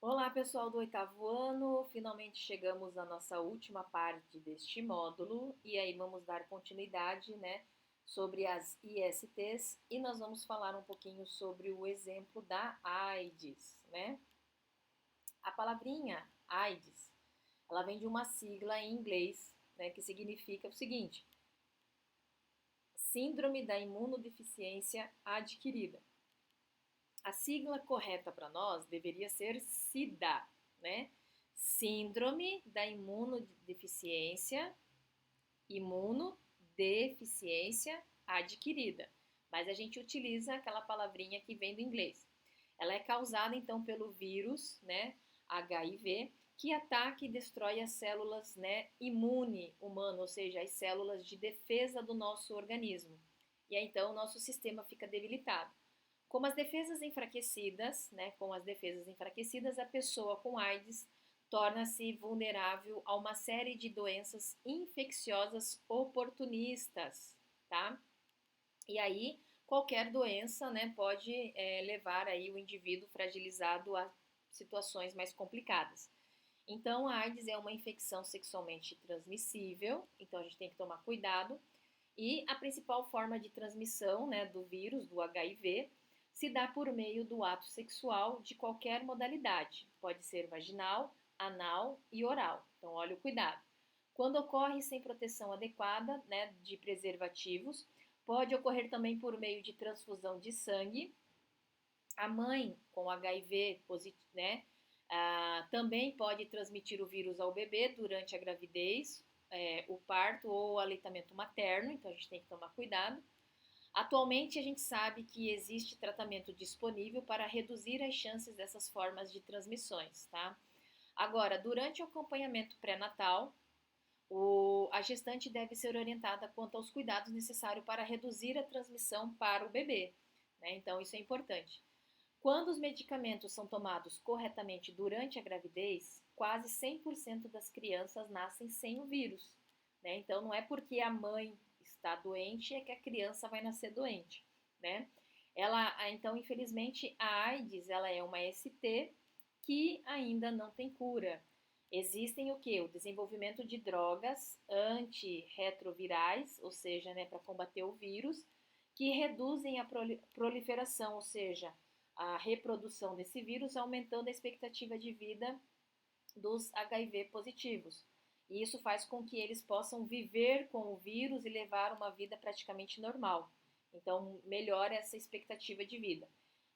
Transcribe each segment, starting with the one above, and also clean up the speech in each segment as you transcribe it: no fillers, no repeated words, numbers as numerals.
Olá, pessoal do oitavo ano! Finalmente chegamos à nossa última parte deste módulo e aí vamos dar continuidade, sobre as ISTs e nós vamos falar um pouquinho sobre o exemplo da AIDS, né? A palavrinha AIDS, ela vem de uma sigla em inglês, né, que significa o seguinte: Síndrome da Imunodeficiência Adquirida. A sigla correta para nós deveria ser SIDA, né? Síndrome da imunodeficiência adquirida. Mas a gente utiliza aquela palavrinha que vem do inglês. Ela é causada então pelo vírus, né, HIV, que ataca e destrói as células, né, imune humano, ou seja, as células de defesa do nosso organismo. E aí então o nosso sistema fica debilitado. Com as defesas enfraquecidas, a pessoa com AIDS torna-se vulnerável a uma série de doenças infecciosas oportunistas, tá? E aí, qualquer doença, né, pode levar aí o indivíduo fragilizado a situações mais complicadas. Então, a AIDS é uma infecção sexualmente transmissível, então a gente tem que tomar cuidado. E a principal forma de transmissão, né, do vírus, do HIV, se dá por meio do ato sexual de qualquer modalidade. Pode ser vaginal, anal e oral. Então, olha o cuidado. Quando ocorre sem proteção adequada, né, de preservativos, pode ocorrer também por meio de transfusão de sangue. A mãe com HIV positivo, né, também pode transmitir o vírus ao bebê durante a gravidez, o parto ou o aleitamento materno, então a gente tem que tomar cuidado. Atualmente a gente sabe que existe tratamento disponível para reduzir as chances dessas formas de transmissões, tá? Agora, durante o acompanhamento pré-natal, a gestante deve ser orientada quanto aos cuidados necessários para reduzir a transmissão para o bebê, né? Então isso é importante. Quando os medicamentos são tomados corretamente durante a gravidez, quase 100% das crianças nascem sem o vírus, né? Então não é porque a mãe está doente é que a criança vai nascer doente, né? Então, infelizmente, a AIDS, ela é uma ST que ainda não tem cura. Existem o que? O desenvolvimento de drogas antirretrovirais, ou seja, né, para combater o vírus, que reduzem a proliferação, ou seja, a reprodução desse vírus, aumentando a expectativa de vida dos HIV positivos. E isso faz com que eles possam viver com o vírus e levar uma vida praticamente normal. Então, melhora essa expectativa de vida.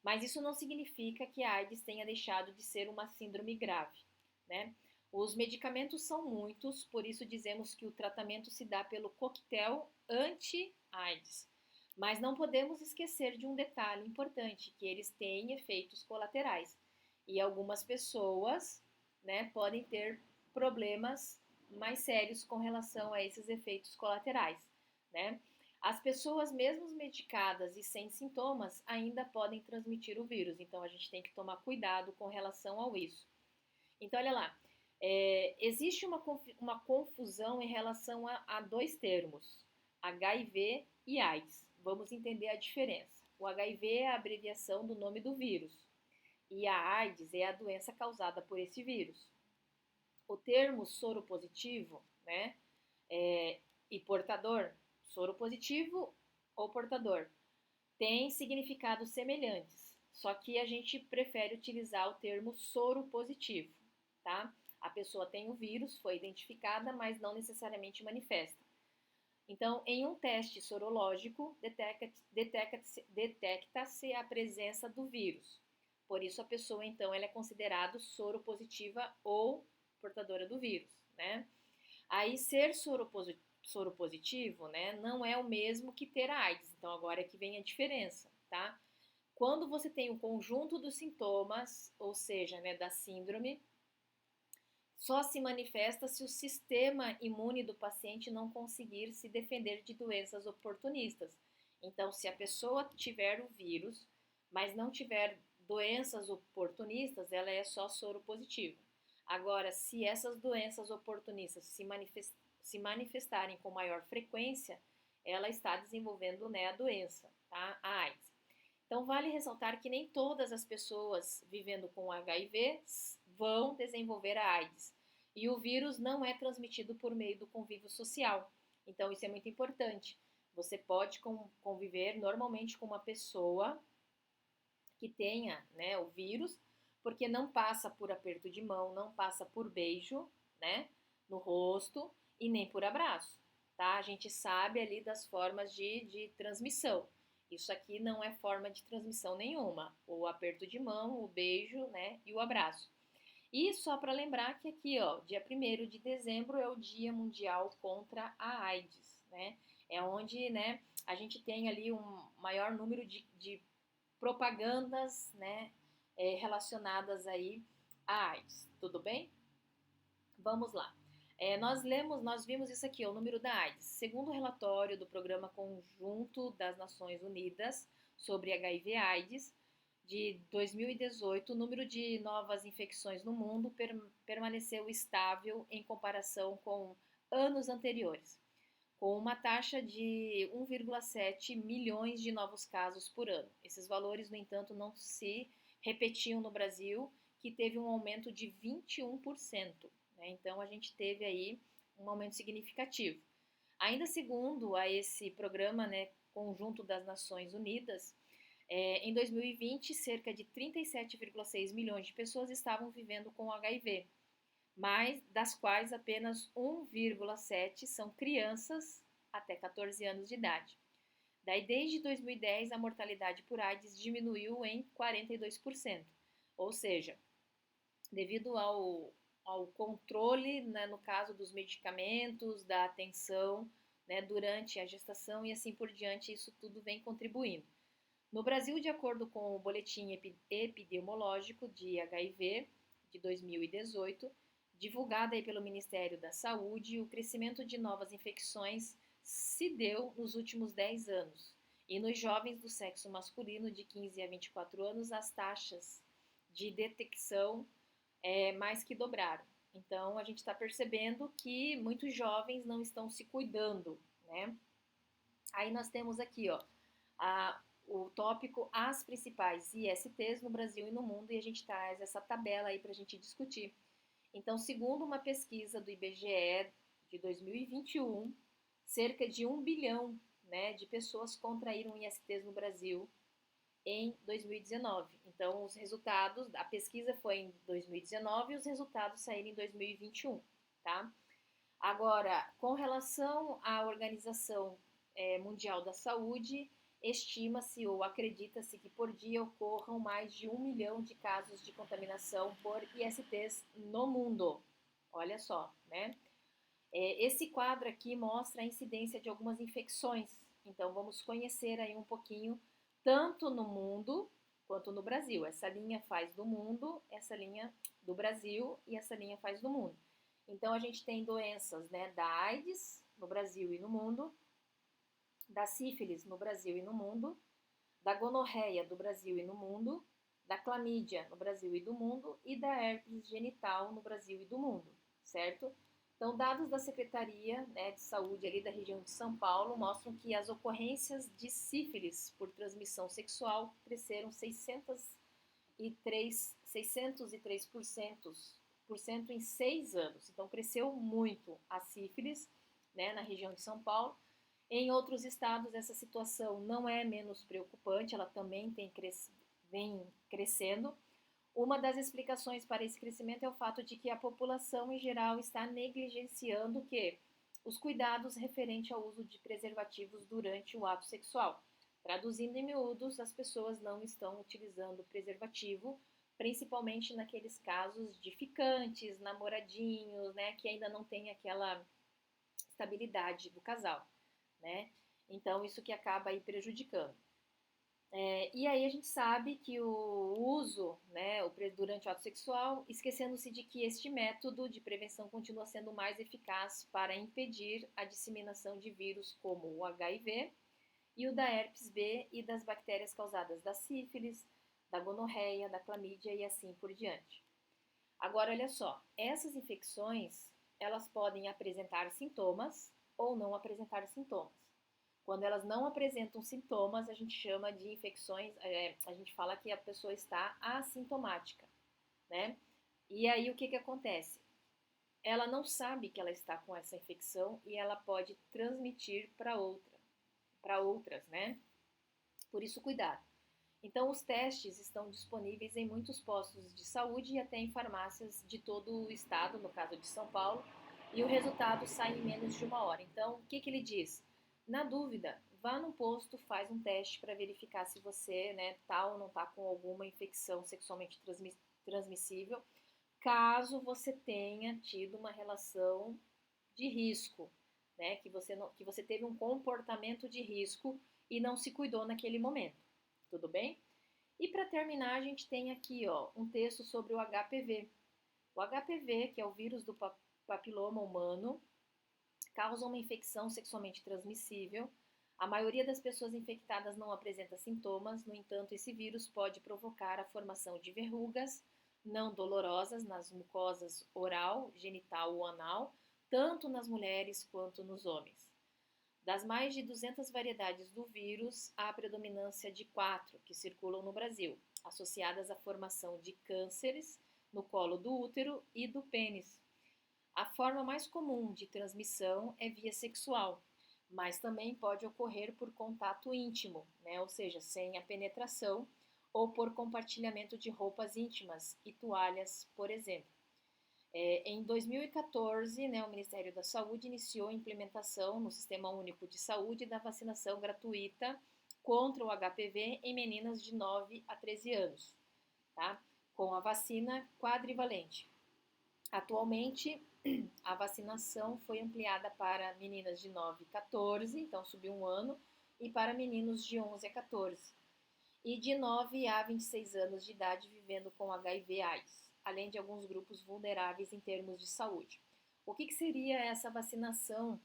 Mas isso não significa que a AIDS tenha deixado de ser uma síndrome grave, né? Os medicamentos são muitos, por isso dizemos que o tratamento se dá pelo coquetel anti-AIDS. Mas não podemos esquecer de um detalhe importante, que eles têm efeitos colaterais. E algumas pessoas, né, podem ter problemas mais sérios com relação a esses efeitos colaterais, né? As pessoas, mesmo medicadas e sem sintomas, ainda podem transmitir o vírus, então a gente tem que tomar cuidado com relação a isso. Então, olha lá, existe uma confusão em relação a dois termos, HIV e AIDS. Vamos entender a diferença. O HIV é a abreviação do nome do vírus e a AIDS é a doença causada por esse vírus. O termo soro positivo, né, e portador, soro positivo ou portador, tem significados semelhantes, só que a gente prefere utilizar o termo soro positivo, tá? A pessoa tem o vírus, foi identificada, mas não necessariamente manifesta. Então, em um teste sorológico, detecta-se a presença do vírus. Por isso, a pessoa, então, ela é considerada soropositiva ou portadora do vírus, né? Aí, ser soropositivo, né, não é o mesmo que ter AIDS. Então, agora é que vem a diferença, tá? Quando você tem o conjunto dos sintomas, ou seja, né, da síndrome, só se manifesta se o sistema imune do paciente não conseguir se defender de doenças oportunistas. Então, se a pessoa tiver o vírus, mas não tiver doenças oportunistas, ela é só soro positiva. Agora, se essas doenças oportunistas se manifestarem com maior frequência, ela está desenvolvendo, né, a doença, tá? A AIDS. Então, vale ressaltar que nem todas as pessoas vivendo com HIV vão desenvolver a AIDS. E o vírus não é transmitido por meio do convívio social. Então, isso é muito importante. Você pode conviver normalmente com uma pessoa que tenha, né, o vírus, porque não passa por aperto de mão, não passa por beijo, né, no rosto e nem por abraço, tá? A gente sabe ali das formas de transmissão. Isso aqui não é forma de transmissão nenhuma. O aperto de mão, o beijo, né, e o abraço. E só para lembrar que aqui, ó, dia 1º de dezembro é o Dia Mundial contra a AIDS, né? É onde, né, a gente tem ali um maior número de propagandas, né, relacionadas aí à AIDS, tudo bem? Vamos lá. Nós vimos isso aqui, o número da AIDS. Segundo o relatório do Programa Conjunto das Nações Unidas sobre HIV/AIDS, de 2018, o número de novas infecções no mundo permaneceu estável em comparação com anos anteriores, com uma taxa de 1,7 milhões de novos casos por ano. Esses valores, no entanto, não se repetiam no Brasil, que teve um aumento de 21%. Né? Então, a gente teve aí um aumento significativo. Ainda segundo a esse programa, né, Conjunto das Nações Unidas, em 2020, cerca de 37,6 milhões de pessoas estavam vivendo com HIV, mas das quais apenas 1,7 são crianças até 14 anos de idade. Daí, desde 2010, a mortalidade por AIDS diminuiu em 42%, ou seja, devido ao controle, né, no caso dos medicamentos, da atenção, né, durante a gestação e assim por diante, isso tudo vem contribuindo. No Brasil, de acordo com o Boletim Epidemiológico de HIV de 2018, divulgado aí pelo Ministério da Saúde, o crescimento de novas infecções se deu nos últimos 10 anos. E nos jovens do sexo masculino de 15 a 24 anos, as taxas de detecção mais que dobraram. Então, a gente está percebendo que muitos jovens não estão se cuidando, né? Aí nós temos aqui, ó, o tópico As principais ISTs no Brasil e no mundo, e a gente traz essa tabela aí para a gente discutir. Então, segundo uma pesquisa do IBGE de 2021, cerca de 1 bilhão, né, de pessoas contraíram ISTs no Brasil em 2019. Então, os resultados, a pesquisa foi em 2019 e os resultados saíram em 2021, tá? Agora, com relação à Organização Mundial da Saúde, estima-se ou acredita-se que por dia ocorram mais de 1 milhão de casos de contaminação por ISTs no mundo. Olha só, né? Esse quadro aqui mostra a incidência de algumas infecções. Então, vamos conhecer aí um pouquinho, tanto no mundo quanto no Brasil. Essa linha faz do mundo, essa linha do Brasil e essa linha faz do mundo. Então, a gente tem doenças, né, da AIDS no Brasil e no mundo, da sífilis no Brasil e no mundo, da gonorreia do Brasil e no mundo, da clamídia no Brasil e do mundo e da herpes genital no Brasil e do mundo, certo? Então, dados da Secretaria, né, de Saúde ali da região de São Paulo mostram que as ocorrências de sífilis por transmissão sexual cresceram 603% em 6 anos. Então, cresceu muito a sífilis, né, na região de São Paulo. Em outros estados, essa situação não é menos preocupante, ela também vem crescendo. Uma das explicações para esse crescimento é o fato de que a população em geral está negligenciando os cuidados referentes ao uso de preservativos durante o ato sexual. Traduzindo em miúdos, as pessoas não estão utilizando preservativo, principalmente naqueles casos de ficantes, namoradinhos, né, que ainda não tem aquela estabilidade do casal, né? Então, isso que acaba aí prejudicando. E aí a gente sabe que o uso, né, durante o ato sexual, esquecendo-se de que este método de prevenção continua sendo mais eficaz para impedir a disseminação de vírus como o HIV e o da herpes B e das bactérias causadas da sífilis, da gonorreia, da clamídia e assim por diante. Agora, olha só, essas infecções, elas podem apresentar sintomas ou não apresentar sintomas. Quando elas não apresentam sintomas, a gente chama de infecções, a gente fala que a pessoa está assintomática, né? E aí o que acontece? Ela não sabe que ela está com essa infecção e ela pode transmitir para outras, né? Por isso, cuidado. Então, os testes estão disponíveis em muitos postos de saúde e até em farmácias de todo o estado, no caso de São Paulo, e o resultado sai em menos de uma hora. Então, o que ele diz? Na dúvida, vá no posto, faz um teste para verificar se você tá ou não está com alguma infecção sexualmente transmissível, caso você tenha tido uma relação de risco, né? Que você teve um comportamento de risco e não se cuidou naquele momento. Tudo bem? E para terminar, a gente tem aqui um texto sobre o HPV. O HPV, que é o vírus do papiloma humano, causa uma infecção sexualmente transmissível. A maioria das pessoas infectadas não apresenta sintomas, no entanto, esse vírus pode provocar a formação de verrugas não dolorosas nas mucosas oral, genital ou anal, tanto nas mulheres quanto nos homens. Das mais de 200 variedades do vírus, há a predominância de 4 que circulam no Brasil, associadas à formação de cânceres no colo do útero e do pênis. A forma mais comum de transmissão é via sexual, mas também pode ocorrer por contato íntimo, né? Ou seja, sem a penetração, ou por compartilhamento de roupas íntimas e toalhas, por exemplo. Em 2014, né, o Ministério da Saúde iniciou a implementação no Sistema Único de Saúde da vacinação gratuita contra o HPV em meninas de 9 a 13 anos, tá? Com a vacina quadrivalente. Atualmente, a vacinação foi ampliada para meninas de 9 a 14, então subiu um ano, e para meninos de 11 a 14, e de 9 a 26 anos de idade vivendo com HIV/AIDS, além de alguns grupos vulneráveis em termos de saúde. O que seria essa vacinação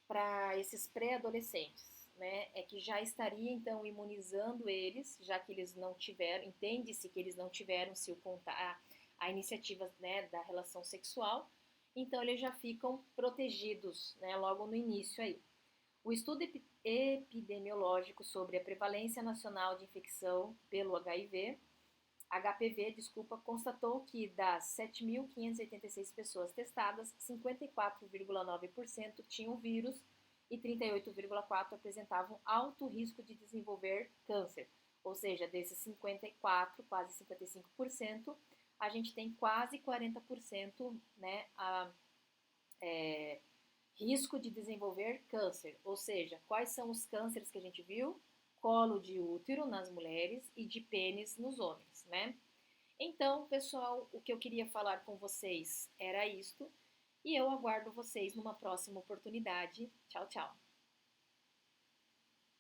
para esses pré-adolescentes? Né? É que já estaria então imunizando eles, já que eles não tiveram, entende-se que eles não tiveram se o a iniciativa, né, da relação sexual, então eles já ficam protegidos, né, logo no início aí. O estudo epidemiológico sobre a prevalência nacional de infecção pelo HPV, constatou que das 7.586 pessoas testadas, 54,9% tinham vírus e 38,4% apresentavam alto risco de desenvolver câncer. Ou seja, desses 54, quase 55%, a gente tem quase 40%, né, risco de desenvolver câncer. Ou seja, quais são os cânceres que a gente viu? Colo de útero nas mulheres e de pênis nos homens, né? Então, pessoal, o que eu queria falar com vocês era isto e eu aguardo vocês numa próxima oportunidade. Tchau, tchau!